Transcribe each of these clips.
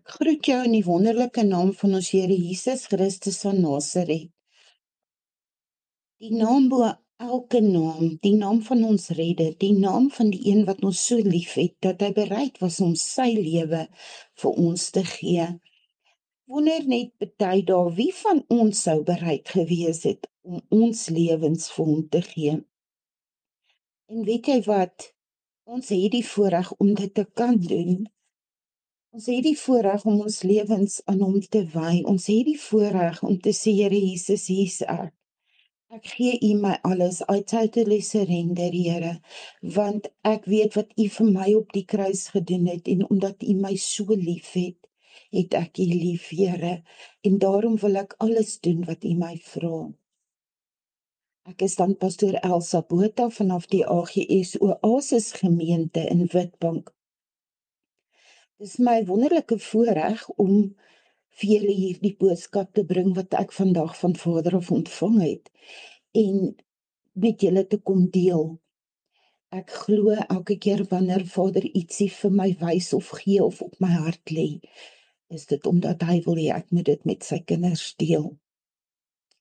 Ek groet jou in die wonderlike naam van ons Here Jesus Christus van Nasaret. Die naam bo elke naam, die naam van ons redder, die naam van die een wat ons so lief het, dat hy bereid was om sy lewe vir ons te gee. Wonder net baie daar, wie van ons sou bereid gewees het om ons lewens vir hom te gee? En weet jy wat? Ons het die voorreg om dit te kan doen. Ons het die voorreg om ons lewens aan hom te wy. Ons het die voorreg om te sê, Here Jesus, hier's ek. Ek gee u my alles, I totally surrender, Here, want ek weet wat u vir my op die kruis gedoen het, en omdat u my so lief het ek u lief, Here, en daarom wil ek alles doen wat u my vra. Ek is dan pastoor Elsa Botha vanaf die AGS Oasis gemeente in Witbank. Dit is my wonderlike voorreg om vir julle hier die boodskap te bring wat ek vandag van Vader af ontvang het en met julle te kom deel. Ek glo elke keer wanneer Vader ietsie vir my wys of gee of op my hart lê, is dit omdat hy wil hê ek moet dit met sy kinders deel.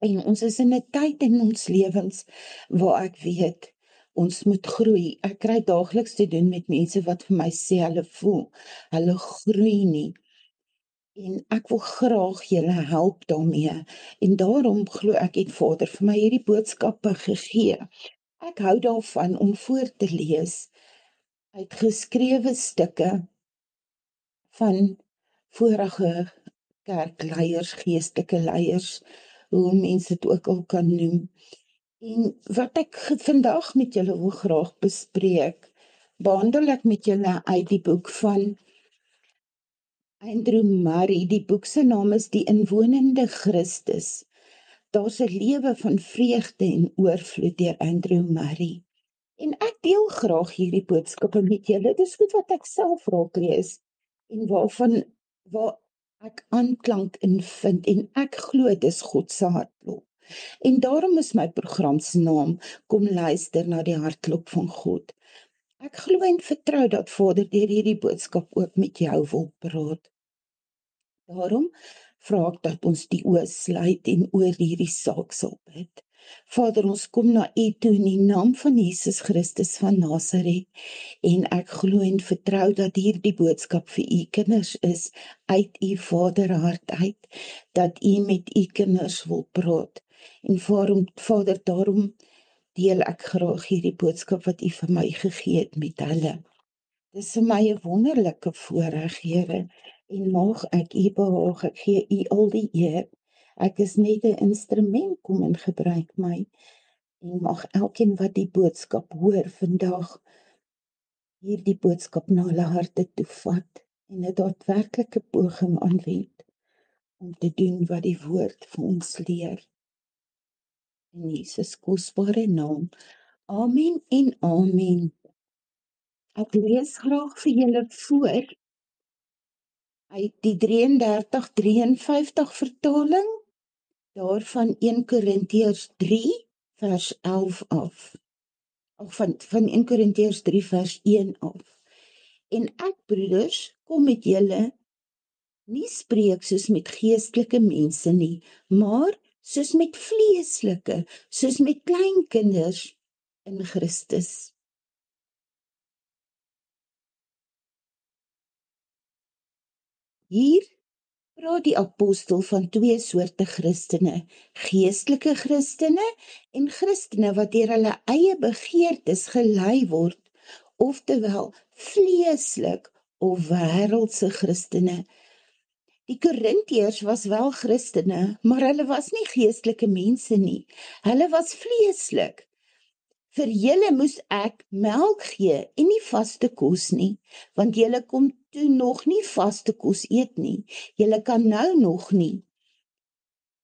En ons is in 'n tyd in ons lewens waar ek weet, ons moet groei. Ek kry daagliks te doen met mense wat vir my sê, hulle voel, hulle groei nie. En ek wil graag julle help daarmee. En daarom glo ek het Vader vir my hierdie boodskappe gegee. Ek hou daarvan om voor te lees uit geskrewe stukke van vorige kerkleiers, geestelike leiers, hoe mense dit ook al kan noem. En wat ek vandag met julle wil graag bespreek, behandel ek met julle uit die boek van Andrew Murray. Die boek se naam is Die Inwonende Christus. Daar's 'n lewe van vreugde en oorvloed deur Andrew Murray. En ek deel graag hierdie boodskappe met julle. Dis goed wat ek self raak lees en waar ek aanklank in vind, en ek glo dis God se hartklop. En daarom is my program se naam Kom luister na die hartklop van God. Ek glo en vertrou dat Vader deur hierdie boodskap ook met jou wil praat. Daarom vra ek dat ons die oë sluit en oor hierdie saak sal bid. Vader, ons kom na u toe in die naam van Jesus Christus van Nasaret, en ek glo en vertrou dat hierdie boodskap vir u kinders is, uit u Vaderhart uit, dat u met u kinders wil praat. En Vader, daarom deel ek graag hierdie boodskap wat u vir my gegee het met hulle. Dis vir my 'n wonderlike voorreg, Here, en mag ek u behaag. Ek gee u al die eer. Ek is net 'n instrument, kom en gebruik my. En mag elkeen wat die boodskap hoor vandag, hierdie boodskap na hulle harte toe vat en 'n daadwerklike poging aanwend om te doen wat die woord vir ons leer. In Jesus kosbare naam. Amen en amen. Ek lees graag vir julle voor uit die 33-53 vertaling, daarvan 1 Korintiërs 3 vers 11 af. Of van 1 Korintiërs 3 vers 1 af. En ek, broeders, kom met julle nie spreek soos met geestelike mense nie, maar soos met vleeslike, soos met kleinkinders in Christus. Hier praat die apostel van 2 soorte Christene, geestelike Christene en Christene wat deur hulle eie begeertes gelei word, oftewel vleeslik of wêreldse Christene. Die Korintiërs was wel Christene, maar hulle was nie geestelike mense nie. Hulle was vleeslik. Vir julle moes ek melk gee en nie vaste kos nie, want julle kom toe nog nie vaste kos eet nie. Julle kan nou nog nie,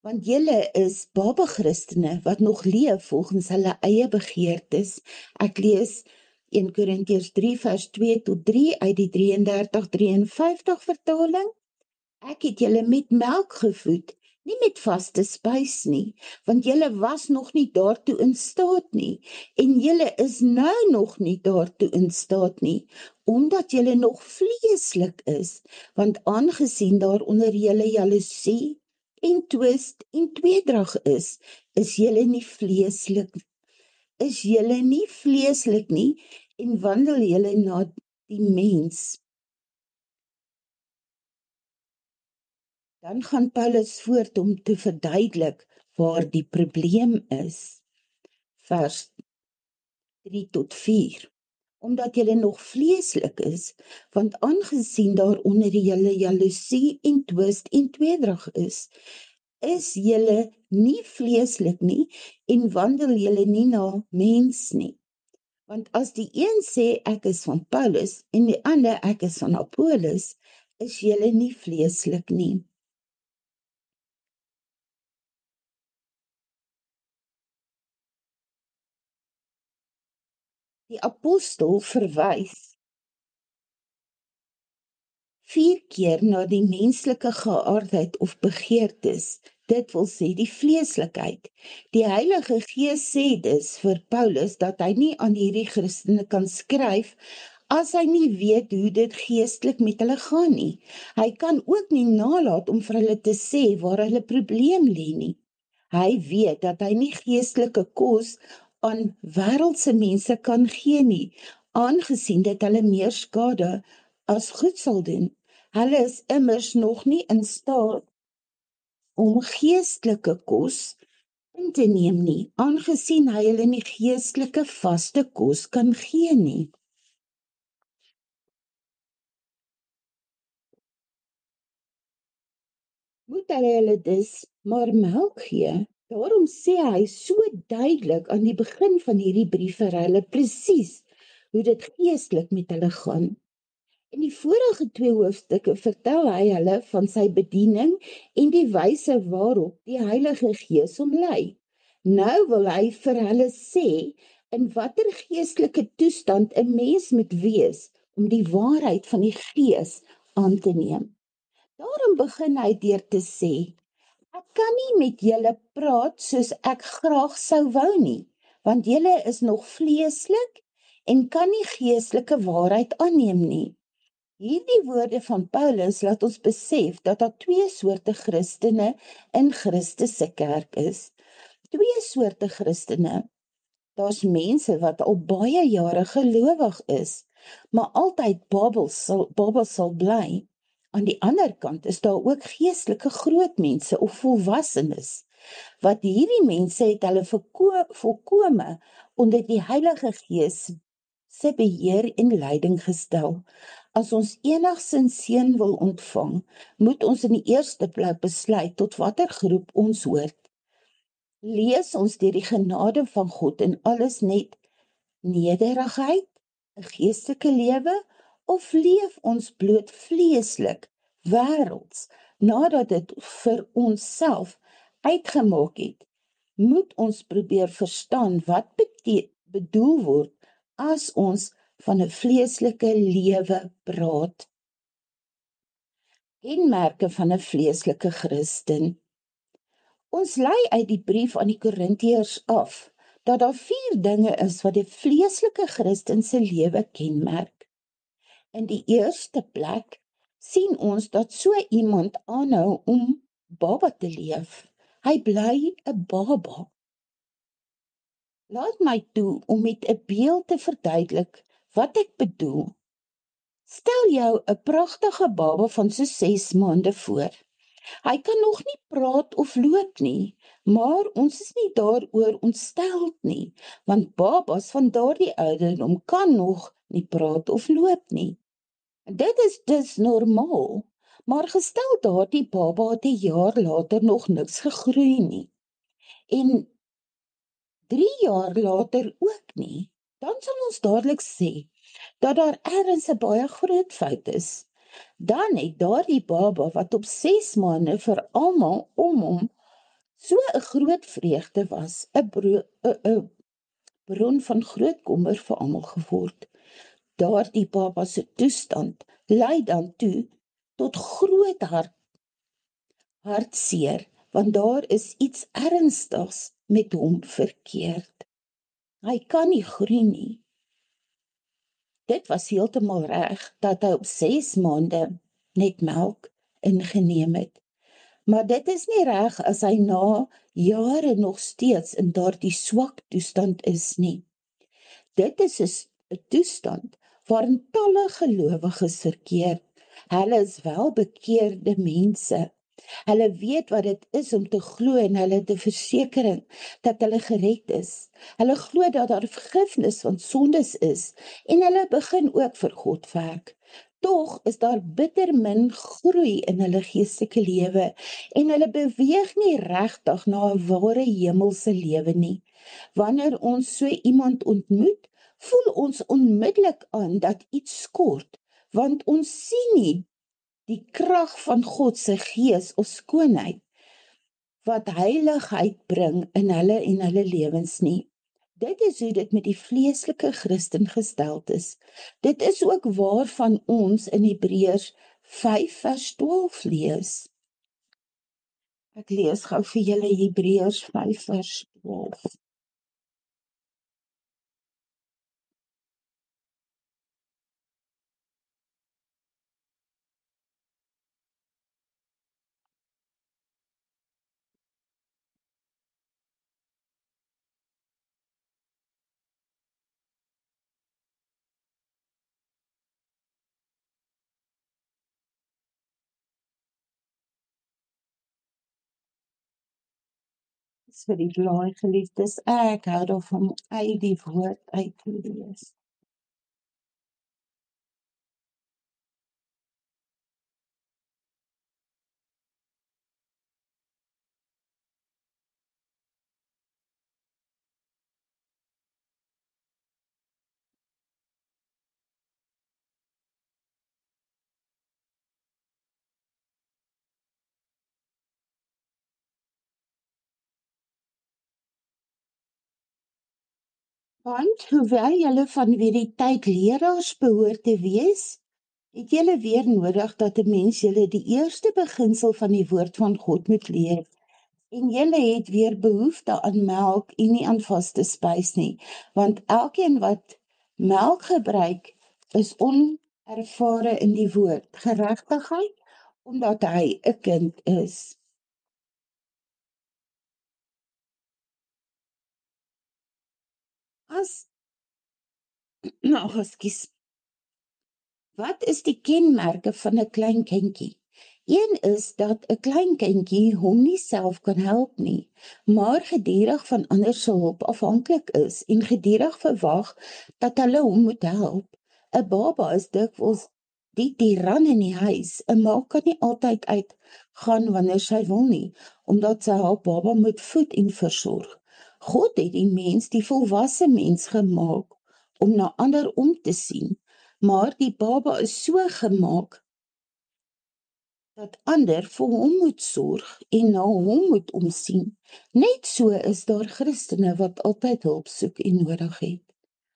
want julle is baba Christene wat nog leef volgens hulle eie begeertes. Ek lees 1 Korintiërs 3 vers 2 tot 3 uit die 33-53 vertaling. Ek het julle met melk gevoed, nie met vaste spys nie, want julle was nog nie daartoe in staat nie, en julle is nou nog nie daartoe in staat nie, omdat julle nog vleeslik is, want aangesien daar onder julle jaloesie en twist en tweedrag is julle nie vleeslik nie en wandel julle na die mens. Dan gaan Paulus voort om te verduidelik waar die probleem is. Vers 3 tot 4. Omdat julle nog vleeslik is, want aangesien daar onder julle jaloesie en twist en tweedrag is julle nie vleeslik nie en wandel julle nie na mens nie. Want as die een sê ek is van Paulus en die ander ek is van Apollos, is julle nie vleeslik nie. Die apostel verwys 4 keer na die menslike geaardheid of begeertes, dit wil sê die vleeslikheid. Die Heilige Gees sê dus vir Paulus dat hy nie aan hierdie Christene kan skryf as hy nie weet hoe dit geestelik met hulle gaan nie. Hy kan ook nie nalat om vir hulle te sê waar hulle probleem lê nie. Hy weet dat hy nie geestelike kos aan wêreldse mense kan gee nie, aangesien dit hulle meer skade as goed sal doen. Hulle is immers nog nie in staat om geestelike kos in te neem nie, aangesien hy hulle nie geestelike vaste kos kan gee nie. Moet hy hulle dus maar melk gee? Daarom sê hy so duidelik aan die begin van hierdie brief vir hulle presies hoe dit geestelik met hulle gaan. In die vorige 2 hoofstukke vertel hy hulle van sy bediening en die wyse waarop die Heilige Gees hom lei. Nou wil hy vir hulle sê in watter geestelike toestand 'n mens moet wees om die waarheid van die Gees aan te neem. Daarom begin hy deur te sê, ek kan nie met julle praat soos ek graag sou wou nie, want julle is nog vleeslik en kan nie geestelike waarheid aanneem nie. Hierdie woorde van Paulus laat ons besef dat daar 2 soorte Christene in Christus se kerk is. 2 soorte Christene. Daar's mense wat al baie jare gelowig is, maar altyd babel sal bly. Aan die ander kant is daar ook geestelike groot mense of volwassenes, wat hierdie mense het hulle volkome onder die Heilige Gees se beheer en leiding gestel. As ons enigsins seën wil ontvang, moet ons in die eerste plek besluit tot watter groep ons hoort. Lees ons deur die genade van God in alles net nederigheid, 'n geestelike lewe, of leef ons bloot vleeslik, wêrelds, nadat dit vir onsself uitgemaak het? Moet ons probeer verstaan wat bedoel word as ons van 'n vleeslike lewe praat. Kenmerke van 'n vleeslike Christen. Ons lei uit die brief aan die Korintiërs af dat daar 4 dinge is wat die vleeslike Christen se lewe kenmerk. In die eerste plek sien ons dat so iemand aanhou om baba te leef. Hy bly 'n baba. Laat my toe om met 'n beeld te verduidelik wat ek bedoel. Stel jou 'n pragtige baba van so 6 maande voor. Hy kan nog nie praat of loop nie, maar ons is nie daaroor ontsteld nie, want babas van daardie ouderdom kan nog nie praat of loop nie. Dit is dus normaal, maar gestel daardie baba het 'n jaar later nog niks gegroei nie, en 3 jaar later ook nie, dan sal ons dadelik sê dat daar ergens 'n baie groot fout is. Dan het daardie baba wat op 6 maande vir almal om hom so 'n groot vreugde was, 'n bron van groot kommer vir almal geword. Daardie baba se toestand lei dan toe tot groot hartseer, want daar is iets ernstigs met hom verkeerd. Hy kan nie groei nie. Dit was heeltemal reg, dat hy op 6 maande net melk ingeneem het. Maar dit is nie reg as hy na jare nog steeds in daardie swak toestand is nie. Dit is 'n toestand waarin talle gelowiges verkeer. Hulle is welbekeerde mense. Hulle weet wat dit is om te glo en hulle het 'n versekering dat hulle gered is. Hulle glo dat daar vergifnis van sondes is en hulle begin ook vir God werk. Tog is daar bitter min groei in hulle geestelike lewe en hulle beweeg nie regtig na 'n ware hemelse lewe nie. Wanneer ons so iemand ontmoet, voel ons onmiddellik aan dat iets skort, want ons sien nie die krag van God se gees of skoonheid wat heiligheid bring in hulle en hulle lewens nie. Dit is hoe dit met die vleeslike Christen gesteld is. Dit is ook waarvan ons in Hebreërs 5 vers 12 lees. Ek lees gou vir julle Hebreërs 5 vers 12. Dis vir die blaai geliefdes. Ek hou daarvan om uit die woord uit te lees. Want hoewel julle van wie die tyd leraars behoort te wees, het julle weer nodig dat 'n mens julle die eerste beginsel van die woord van God moet leer. En julle het weer behoefte aan melk en nie aan vaste spys nie, want elkeen wat melk gebruik is onervare in die woord geregtigheid, omdat hy 'n kind is. Ekskuus. Wat is die kenmerke van 'n klein kindjie? Een is dat 'n klein kindjie hom nie self kan help nie, maar gedurig van ander se hulp afhanklik is en gedurig verwag dat hulle hom moet help. 'n Baba is dikwels die tiran in die huis. 'n Ma kan nie altyd uitgaan wanneer sy wil nie, omdat sy haar baba moet voed en versorg. God het die mens, die volwasse mens, gemaak om na ander om te sien, maar die baba is so gemaak dat ander vir hom moet sorg en na hom moet omsien. Net so is daar Christene wat altyd hulp soek en nodig het.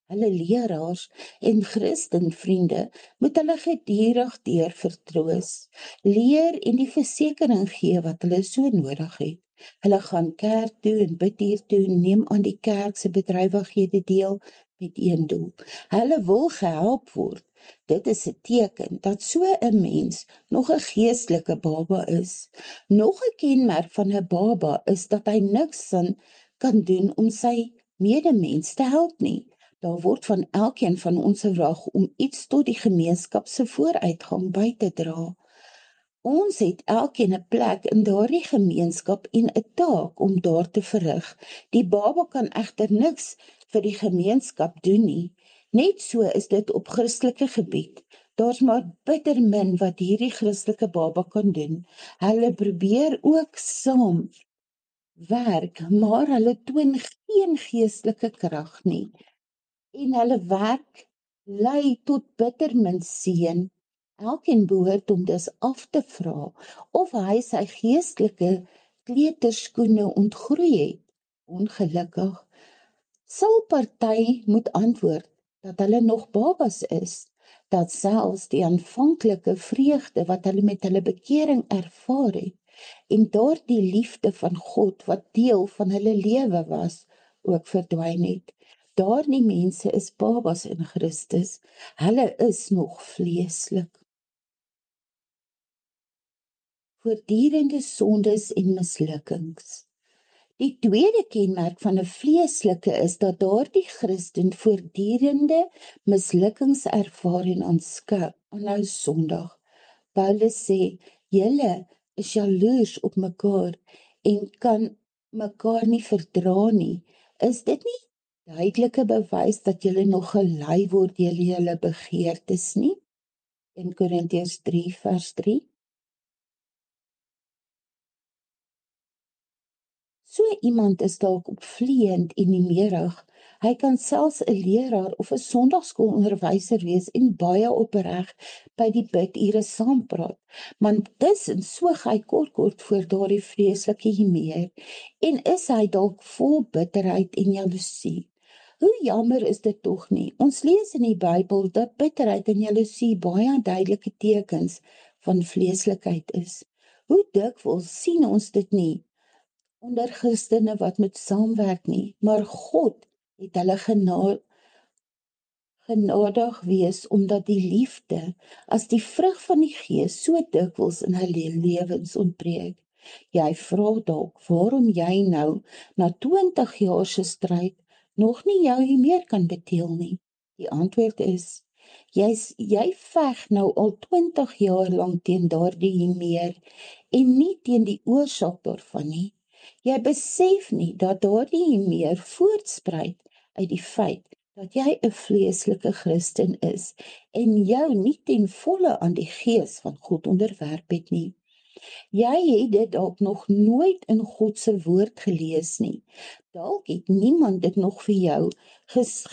Hulle leraars en Christenvriende moet hulle gedurig deur vertroos, leer en die versekering gee wat hulle so nodig het. Hulle gaan kerk toe en bid hier toe en neem aan die kerk se bedrywighede deel met een doel. Hulle wil gehelp word. Dit is 'n teken dat so 'n mens nog 'n geestelike baba is. Nog 'n kenmerk van 'n baba is dat hy niks kan doen om sy medemens te help nie. Daar word van elkeen van ons verwag om iets tot die gemeenskap se vooruitgang by te dra. Ons het elkeen 'n plek in daardie gemeenskap en 'n taak om daar te verrig. Die baba kan egter niks vir die gemeenskap doen nie. Net so is dit op Christelike gebied. Daar's maar bitter min wat hierdie Christelike baba kan doen. Hulle probeer ook saam werk, maar hulle toon geen geestelike krag nie. En hulle werk lei tot bitter min seën. Elkeen behoort om dus af te vra of hy sy geestelike kleuterskoene ontgroei het. Ongelukkig sal party moet antwoord dat hulle nog babas is, dat selfs die aanvanklike vreugde wat hulle met hulle bekering ervaar het, en daardie liefde van God wat deel van hulle lewe was, ook verdwyn het. Daardie mense is babas in Christus. Hulle is nog vleeslik. Voortdurende sondes en mislukkings. Die tweede kenmerk van 'n vleeslike is dat daardie Christen voortdurende mislukkings ervaar en aanhou sondig. Paulus sê, julle is jaloers op mekaar en kan mekaar nie verdra nie. Is dit nie duidelike bewys dat julle nog gelei word deur julle begeertes nie? In Korintiërs 3 vers 3. So iemand is dalk opvleend en niemerig. Hy kan selfs 'n leraar of 'n sonndagskoolonderwyser wees en baie opreg by die bidure saampraat. Maar tussen soeg hy kort voor daardie vreeslike Himeer en is hy dalk vol bitterheid en jaloesie. Hoe jammer is dit tog nie? Ons lees in die Bybel dat bitterheid en jaloesie baie duidelike tekens van vleeslikheid is. Hoe dikwels sien ons dit nie onder Christene wat met saamwerk nie, maar God het hulle genadig wees, omdat die liefde as die vrug van die Gees so dikwels in hulle lewens ontbreek. Jy vra dalk waarom jy nou na 20 jaar se stryd nog nie jou meer kan beteel nie. Die antwoord is, jy veg nou al 20 jaar lank teen daardie meer en nie teen die oorsaak daarvan nie. Jy besef nie dat daardie meer voortspruit uit die feit dat jy 'n vleeslike Christen is en jou nie ten volle aan die Gees van God onderwerp het nie. Jy het dit dalk nog nooit in God se woord gelees nie. Dalk het niemand dit nog vir jou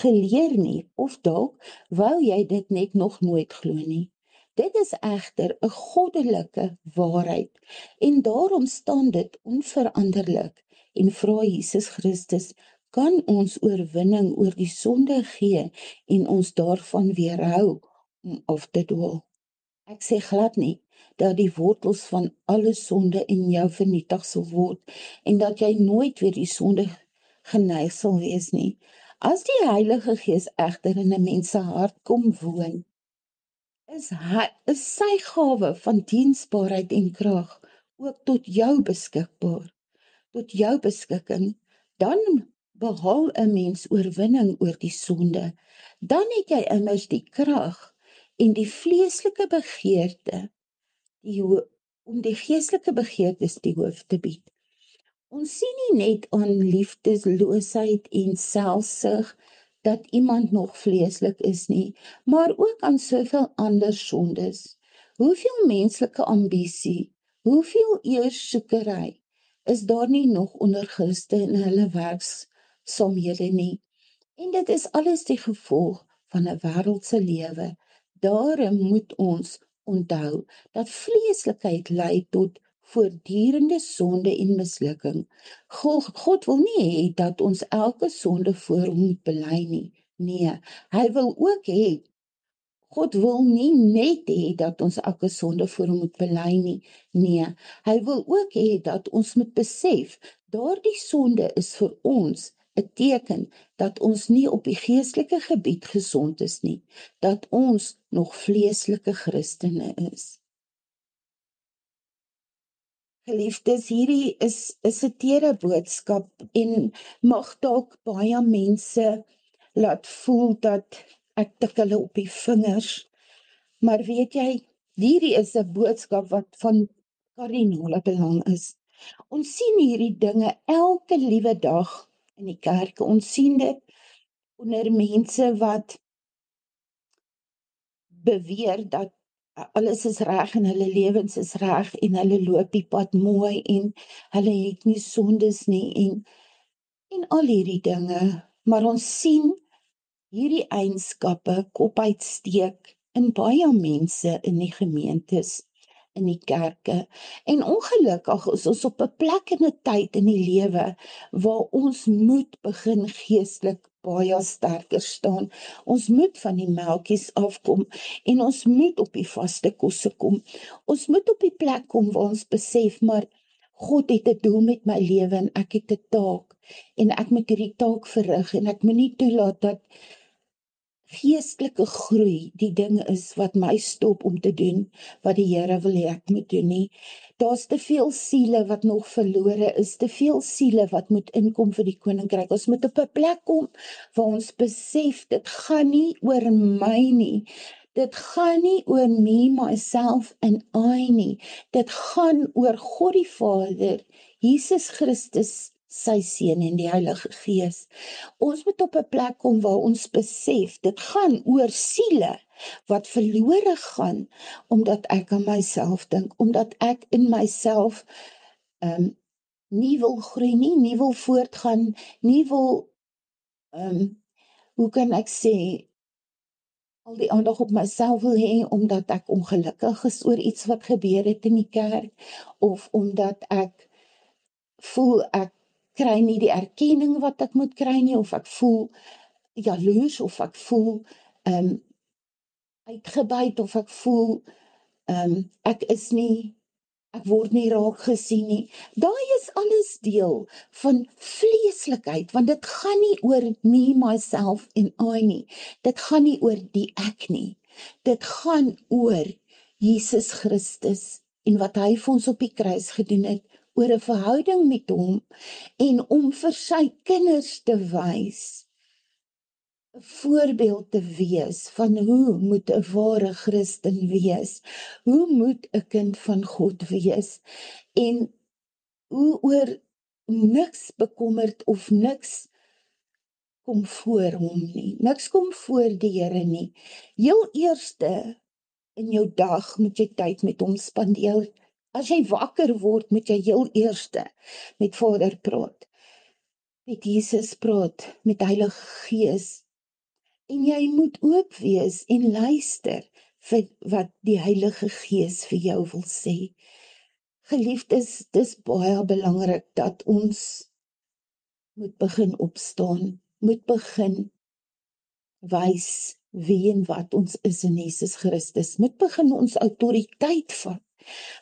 geleer nie, of dalk wou jy dit net nog nooit glo nie. Dit is egter 'n goddelike waarheid en daarom staan dit onveranderlik en vra Jesus Christus kan ons oorwinning oor die sonde gee en ons daarvan weerhou om af te dwaal. Ek sê glad nie dat die wortels van alle sonde in jou vernietig sal word en dat jy nooit weer die sonde geneig sal wees nie. As die Heilige Gees egter in 'n mens se hart kom woon, is sy gawe van diensbaarheid en krag ook tot jou beskikbaar, tot jou beskikking. Dan behaal 'n mens oorwinning oor die sonde. Dan het jy immers die krag en die vleeslike begeerte om die geestelike begeertes die hoof te bied. Ons sien nie net aan liefdesloosheid en selfsug dat iemand nog vleeslik is nie, maar ook aan soveel ander sondes. Hoeveel menslike ambisie, hoeveel eersoekery is daar nie nog onder Christene in hulle werksaamhede nie. En dit is alles die gevolg van 'n wêreldse lewe. Daarom moet ons onthou dat vleeslikheid lei tot voortdurende sonde en mislukking. God wil nie hê dat ons elke sonde voor hom moet bely nie. Nee, God wil nie net hê dat ons elke sonde voor hom moet bely nie. Nee, hy wil ook hê dat ons moet besef, daardie sonde is vir ons 'n teken dat ons nie op die geestelike gebied gesond is nie, dat ons nog vleeslike Christene is. Geliefdes, hierdie is 'n tere boodskap en mag dalk baie mense laat voel dat ek tik hulle op die vingers. Maar weet jy, hierdie is 'n boodskap wat van kardinale belang is. Ons sien hierdie dinge elke liewe dag in die kerk. Ons sien dit onder mense wat beweer dat alles is reg en hulle lewens is reg en hulle loop die pad mooi en hulle het nie sondes nie en al hierdie dinge. Maar ons sien hierdie eienskappe kop uitsteek in baie mense in die gemeentes, in die kerke. En ongelukkig is ons op 'n plek en 'n tyd in die lewe waar ons moet begin geestelik baie sterker staan. Ons moet van die melkies afkom en ons moet op die vaste kosse kom. Ons moet op die plek kom waar ons besef, maar God het 'n doel met my lewe en ek het 'n taak en ek moet hierdie taak verrig en ek moenie toelaat dat geestelike groei die ding is wat my stop om te doen wat die Here wil hê ek moet doen nie. Daar's te veel siele wat nog verlore is, te veel siele wat moet inkom vir die koninkryk. Ons moet op 'n plek kom waar ons besef dit gaan nie oor my nie. Dit gaan nie oor me, myself en I nie. Dit gaan oor God die Vader, Jesus Christus, sy Seun en die Heilige Gees. Ons moet op 'n plek kom waar ons besef, dit gaan oor siele wat verlore gaan, omdat ek aan myself dink, omdat ek in myself nie wil groei nie wil voortgaan, nie wil, hoe kan ek sê, al die aandag op myself wil hê, omdat ek ongelukkig is oor iets wat gebeur het in die kerk, of omdat ek voel ek kry nie die erkenning wat ek moet kry nie, of ek voel jaloers, of ek voel uitgebuit, of ek voel ek word nie raak gesien nie. Daai is alles deel van vleeslikheid, want dit gaan nie oor me, myself en I nie. Dit gaan nie oor die ek nie. Dit gaan oor Jesus Christus en wat hy vir ons op die kruis gedoen het, oor 'n verhouding met hom en om vir sy kinders te wys, 'n voorbeeld te wees van hoe moet 'n ware Christen wees, hoe moet 'n kind van God wees, en hoe oor niks bekommerd of niks kom voor hom nie, niks kom voor die Here nie. Heel eerste in jou dag moet jy tyd met hom spandeer. As jy wakker word, moet jy heel eerste met Vader praat, met Jesus praat, met Heilige Gees. En jy moet oop wees en luister vir wat die Heilige Gees vir jou wil sê. Geliefdes, dis baie belangrik dat ons moet begin opstaan, moet begin wys wie en wat ons is in Jesus Christus, moet begin ons autoriteit vat.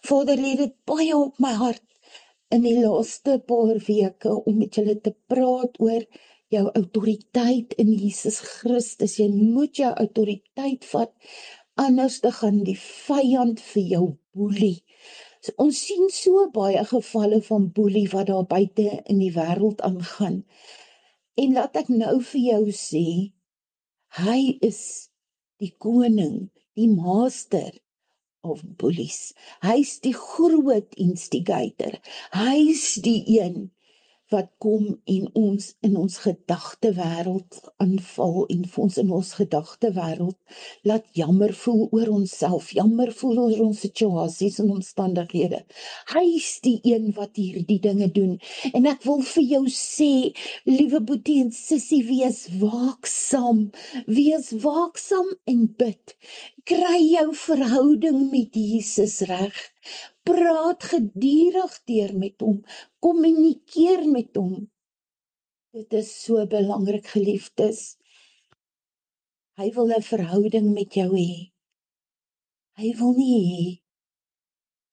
Vader, lê dit baie op my hart in die laaste paar weke om met julle te praat oor jou autoriteit in Jesus Christus. Jy moet jou autoriteit vat, anders te gaan die vyand vir jou boelie. So, ons sien so baie gevalle van boelie wat daar buite in die wêreld aangaan. En laat ek nou vir jou sê, hy is die koning, die master of bullies. Hy's die groot instigator. Hy's die een wat kom en ons in ons gedagtewêreld aanval en vir ons in ons gedagtewêreld laat jammer voel oor onsself, jammer voel oor ons situasies en omstandighede. Hy's die een wat hierdie dinge doen. En ek wil vir jou sê, liewe boetie en sussie, wees waaksaam en bid. Kry jou verhouding met Jesus reg. Praat gedurig deur met hom, kommunikeer met hom. Dit is so belangrik, geliefdes. Hy wil 'n verhouding met jou hê. Hy wil nie hê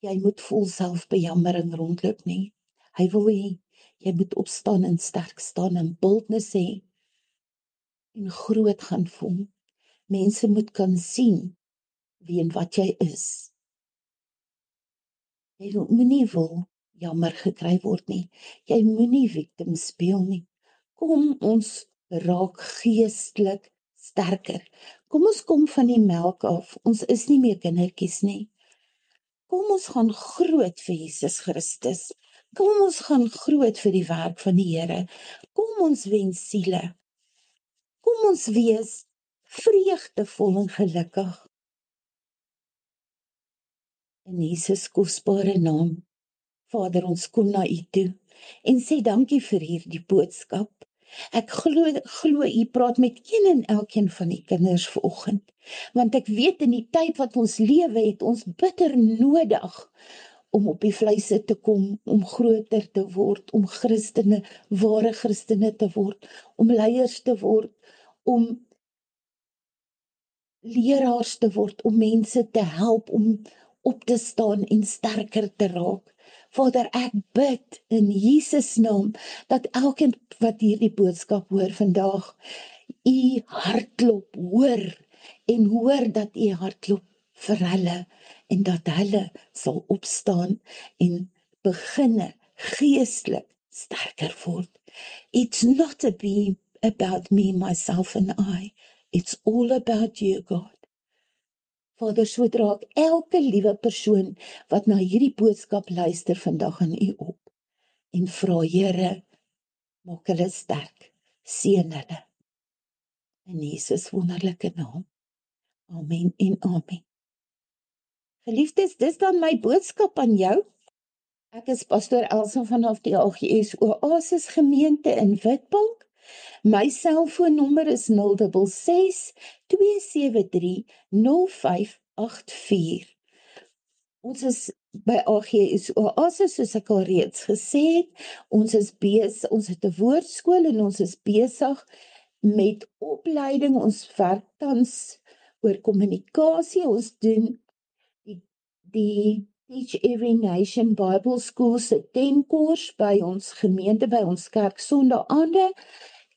jy moet vol selfbejammering rondloop nie. Hy wil hê jy moet opstaan en sterk staan en boldness hê en groot gaan voel. Mense moet kan sien wie en wat jy is. Jy moenie wil jammer gekry word nie. Jy moenie victim speel nie. Kom ons raak geestelik sterker. Kom ons kom van die melk af. Ons is nie meer kindertjies nie. Kom ons gaan groot vir Jesus Christus. Kom ons gaan groot vir die werk van die Here. Kom ons wen siele. Kom ons wees vreugdevol en gelukkig. In Jesus kosbare naam, Vader, ons kom na U toe en sê dankie vir hierdie boodskap. Ek glo U praat met een en elkeen van die kinders vanoggend, want ek weet in die tyd wat ons lewe het ons bitter nodig om op die vleise te kom, om groter te word, om Christene, ware Christene te word, om leiers te word, om leraars te word, om mense te help om op te staan en sterker te raak. Vader, ek bid in Jesus naam, dat elkeen wat hierdie boodskap hoor vandag, u hartklop hoor, en hoor dat u hartklop vir hulle, en dat hulle sal opstaan, en beginne geestelik sterker word. It's not about me, myself and I. It's all about you, God. Vader, so dra ek elke liewe persoon wat na hierdie boodskap luister vandag aan u op. En vra, Here, maak hulle sterk, seën hulle. In Jesus wonderlike naam. Amen en amen. Geliefdes, dis dan my boodskap aan jou. Ek is Pastor Elsa vanaf die AGS Oasis gemeente in Witbank. My selfoonnommer is 066 273 0584. Ons is by AGS Oasis, soos ek al reeds gesê het. Ons het 'n woordskool en ons is besig met opleiding. Ons werk tans oor kommunikasie. Ons doen die Teach Every Nation Bible School se 10-koers by ons gemeente, by ons kerk Sondaande,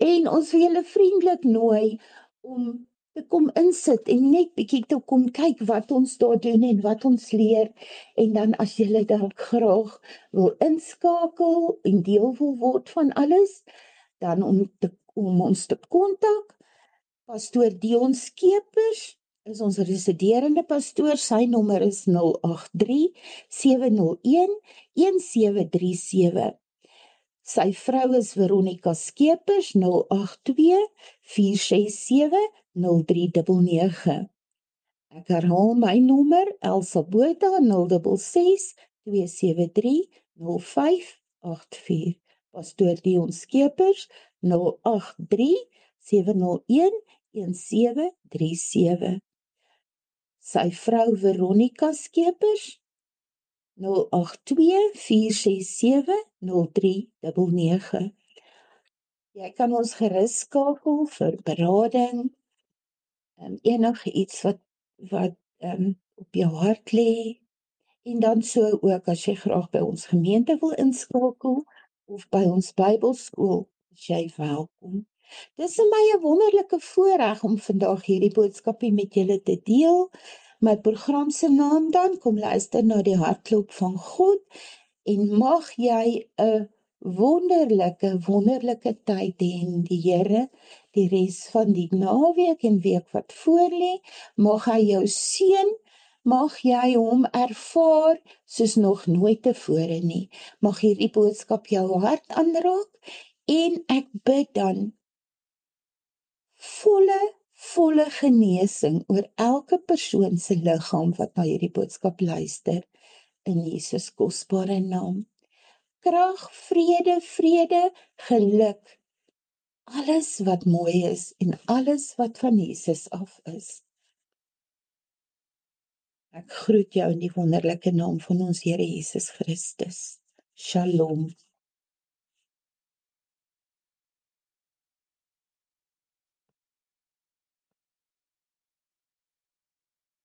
en ons wil julle vriendelik nooi om te kom insit en net bietjie te kom kyk wat ons daar doen en wat ons leer, en dan as julle dan graag wil inskakel en deel wil word van alles, dan om ons te kontak. Pastoor Dion Skeepers is ons residerende pastoor. Sy nommer is 083 701 1737. Sy vrou is Veronica Skeepers, 082 467 0399. Ek herhaal my nommer, Elsa Botha, 066 273 0584. Pastoor Dion Skeepers, 083 701 1737. Sy vrou Veronica Skeepers, 082 467 0399. Jy kan ons gerus skakel vir berading, enige iets wat op jou hart lê, en dan so ook as jy graag by ons gemeente wil inskakel, of by ons Bybelskool, is jy welkom. Dis vir my 'n wonderlike voorreg om vandag hierdie boodskapie met julle te deel. My program se naam dan, kom luister na die hartklop van God, en mag jy 'n wonderlike tyd hê in die Here, die res van die naweek en week wat voorlê. Mag hy jou seën, mag jy hom ervaar soos nog nooit tevore nie. Mag hierdie boodskap jou hart aanraak, en ek bid dan volle genesing oor elke persoon se liggaam wat na hierdie boodskap luister, in Jesus kosbare naam. Krag, vrede, geluk, alles wat mooi is en alles wat van Jesus af is. Ek groet jou in die wonderlike naam van ons Here Jesus Christus. Shalom.